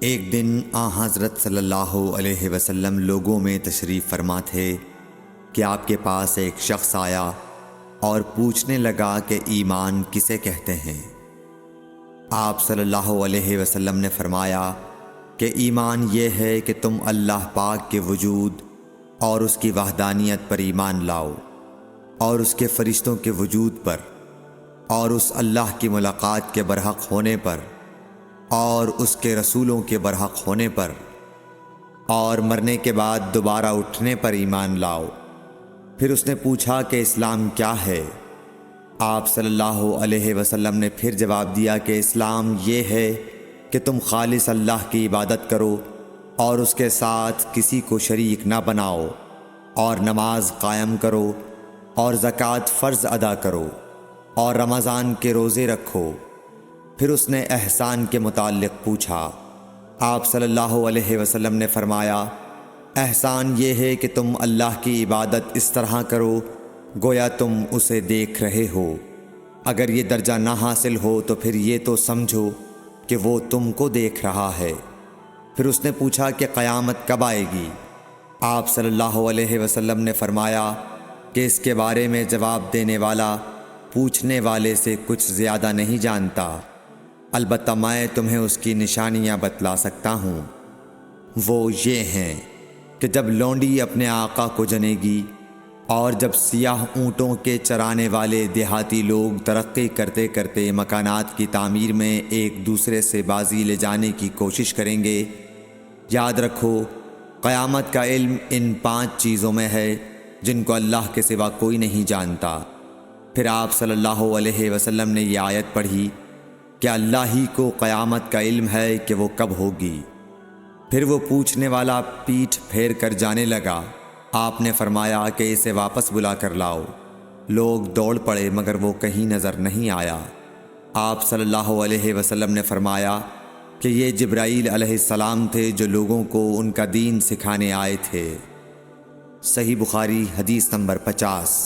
ایک دن حضرت صلی اللہ علیہ وسلم لوگوں میں تشریف فرما تھے کہ آپ کے پاس ایک شخص آیا اور پوچھنے لگا کہ ایمان کسے کہتے ہیں۔ آپ صلی اللہ علیہ وسلم نے فرمایا کہ ایمان یہ ہے کہ تم اللہ پاک کے وجود اور اس کی وحدانیت پر ایمان لاؤ، اور اس کے فرشتوں کے وجود پر، اور اس اللہ کی ملاقات کے برحق ہونے پر، اور اس کے رسولوں کے برحق ہونے پر، اور مرنے کے بعد دوبارہ اٹھنے پر ایمان لاؤ۔ پھر اس نے پوچھا کہ اسلام کیا ہے؟ آپ صلی اللہ علیہ وسلم نے پھر جواب دیا کہ اسلام یہ ہے کہ تم خالص اللہ کی عبادت کرو اور اس کے ساتھ کسی کو شریک نہ بناؤ، اور نماز قائم کرو، اور زکوٰۃ فرض ادا کرو، اور رمضان کے روزے رکھو۔ پھر اس نے احسان کے متعلق پوچھا۔ آپ صلی اللہ علیہ وسلم نے فرمایا، احسان یہ ہے کہ تم اللہ کی عبادت اس طرح کرو گویا تم اسے دیکھ رہے ہو۔ اگر یہ درجہ نہ حاصل ہو تو پھر یہ تو سمجھو کہ وہ تم کو دیکھ رہا ہے۔ پھر اس نے پوچھا کہ قیامت کب آئے گی؟ آپ صلی اللہ علیہ وسلم نے فرمایا کہ اس کے بارے میں جواب دینے والا پوچھنے والے سے کچھ زیادہ نہیں جانتا، البتہ میں تمہیں اس کی نشانیاں بتلا سکتا ہوں۔ وہ یہ ہیں کہ جب لونڈی اپنے آقا کو جنے گی، اور جب سیاہ اونٹوں کے چرانے والے دیہاتی لوگ ترقی کرتے کرتے مکانات کی تعمیر میں ایک دوسرے سے بازی لے جانے کی کوشش کریں گے، یاد رکھو قیامت کا علم ان 5 چیزوں میں ہے جن کو اللہ کے سوا کوئی نہیں جانتا۔ پھر آپ صلی اللہ علیہ وسلم نے یہ آیت پڑھی کہ اللہ ہی کو قیامت کا علم ہے کہ وہ کب ہوگی۔ پھر وہ پوچھنے والا پیٹھ پھیر کر جانے لگا۔ آپ نے فرمایا کہ اسے واپس بلا کر لاؤ۔ لوگ دوڑ پڑے مگر وہ کہیں نظر نہیں آیا۔ آپ صلی اللہ علیہ وسلم نے فرمایا کہ یہ جبرائیل علیہ السلام تھے جو لوگوں کو ان کا دین سکھانے آئے تھے۔ صحیح بخاری حدیث نمبر 50۔